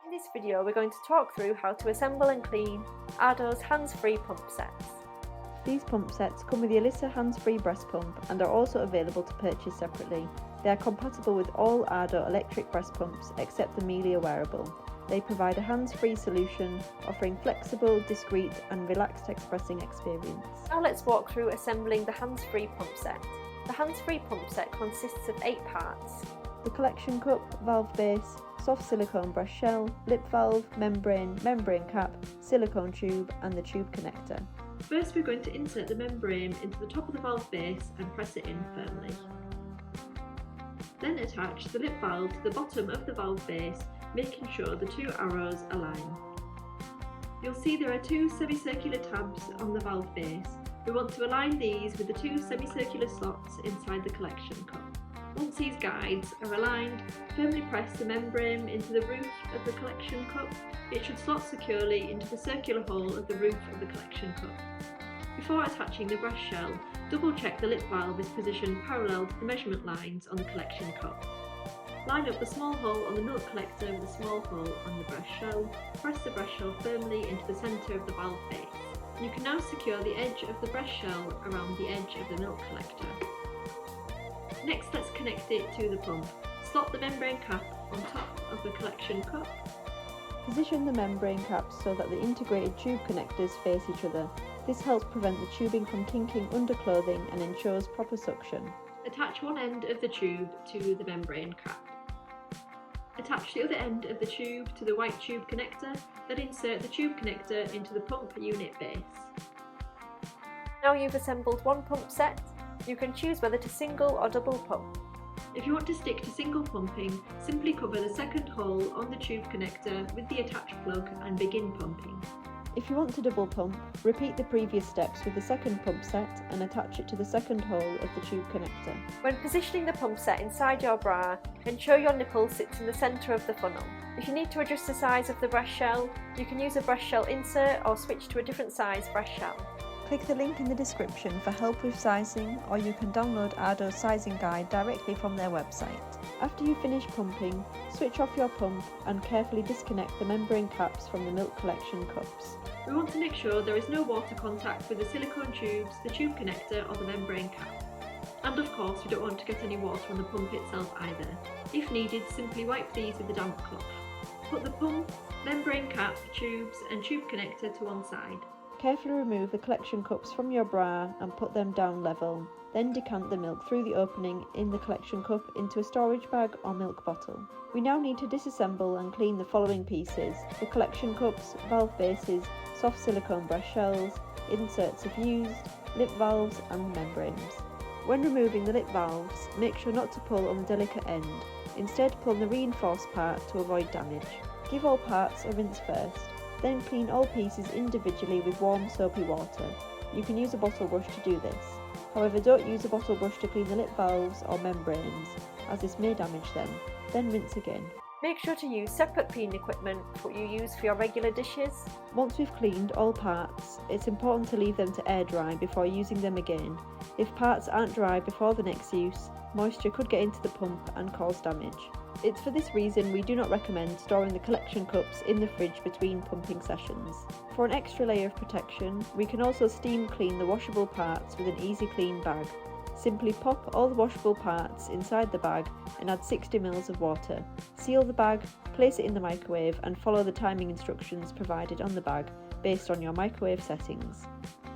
In this video we're going to talk through how to assemble and clean Ardo's hands-free pump sets. These pump sets come with the Ilayda hands-free breast pump and are also available to purchase separately. They are compatible with all Ardo electric breast pumps except the Melia wearable. They provide a hands-free solution offering flexible, discreet and relaxed expressing experience. Now let's walk through assembling the hands-free pump set. The hands-free pump set consists of 8 parts. The collection cup, valve base, soft silicone breast shell, lip valve, membrane cap, silicone tube and the tube connector. First we're going to insert the membrane into the top of the valve base and press it in firmly. Then attach the lip valve to the bottom of the valve base, making sure the 2 arrows align. You'll see there are 2 semicircular tabs on the valve base. We want to align these with the 2 semicircular slots inside the collection cup. Once these guides are aligned, firmly press the membrane into the roof of the collection cup. It should slot securely into the circular hole of the roof of the collection cup. Before attaching the breast shell, double check the lip valve is positioned parallel to the measurement lines on the collection cup. Line up the small hole on the milk collector with a small hole on the breast shell. Press the breast shell firmly into the centre of the valve base. You can now secure the edge of the breast shell around the edge of the milk collector. Next, let's connect it to the pump. Slot the membrane cap on top of the collection cup. Position the membrane caps so that the integrated tube connectors face each other. This helps prevent the tubing from kinking under clothing and ensures proper suction. Attach one end of the tube to the membrane cap. Attach the other end of the tube to the white tube connector, then insert the tube connector into the pump unit base. Now you've assembled one pump set, you can choose whether to single or double pump. If you want to stick to single pumping, simply cover the second hole on the tube connector with the attached plug and begin pumping. If you want to double pump, repeat the previous steps with the second pump set and attach it to the second hole of the tube connector. When positioning the pump set inside your bra, ensure your nipple sits in the centre of the funnel. If you need to adjust the size of the breast shell, you can use a breast shell insert or switch to a different size breast shell. Click the link in the description for help with sizing, or you can download Ardo's sizing guide directly from their website. After you finish pumping, switch off your pump and carefully disconnect the membrane caps from the milk collection cups. We want to make sure there is no water contact with the silicone tubes, the tube connector or the membrane cap. And of course we don't want to get any water on the pump itself either. If needed, simply wipe these with a damp cloth. Put the pump, membrane cap, tubes and tube connector to one side. Carefully remove the collection cups from your bra and put them down level. Then decant the milk through the opening in the collection cup into a storage bag or milk bottle. We now need to disassemble and clean the following pieces: the collection cups, valve bases, soft silicone breast shells, inserts if used, lip valves and membranes. When removing the lip valves, make sure not to pull on the delicate end. Instead, pull on the reinforced part to avoid damage. Give all parts a rinse first. Then clean all pieces individually with warm soapy water. You can use a bottle brush to do this. However, don't use a bottle brush to clean the lip valves or membranes, as this may damage them. Then rinse again. Make sure to use separate cleaning equipment for what you use for your regular dishes. Once we've cleaned all parts, it's important to leave them to air dry before using them again. If parts aren't dry before the next use, moisture could get into the pump and cause damage. It's for this reason we do not recommend storing the collection cups in the fridge between pumping sessions. For an extra layer of protection, we can also steam clean the washable parts with an easy clean bag. Simply pop all the washable parts inside the bag and add 60 ml of water. Seal the bag, place it in the microwave and follow the timing instructions provided on the bag based on your microwave settings.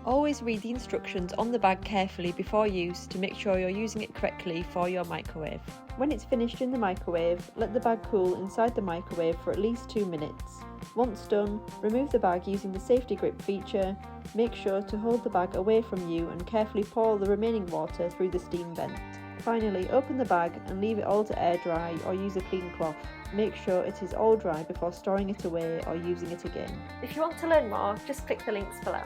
Always read the instructions on the bag carefully before use to make sure you're using it correctly for your microwave. When it's finished in the microwave, let the bag cool inside the microwave for at least 2 minutes. Once done, remove the bag using the safety grip feature. Make sure to hold the bag away from you and carefully pour the remaining water through the steam vent. Finally, open the bag and leave it all to air dry or use a clean cloth. Make sure it is all dry before storing it away or using it again. If you want to learn more, just click the links below.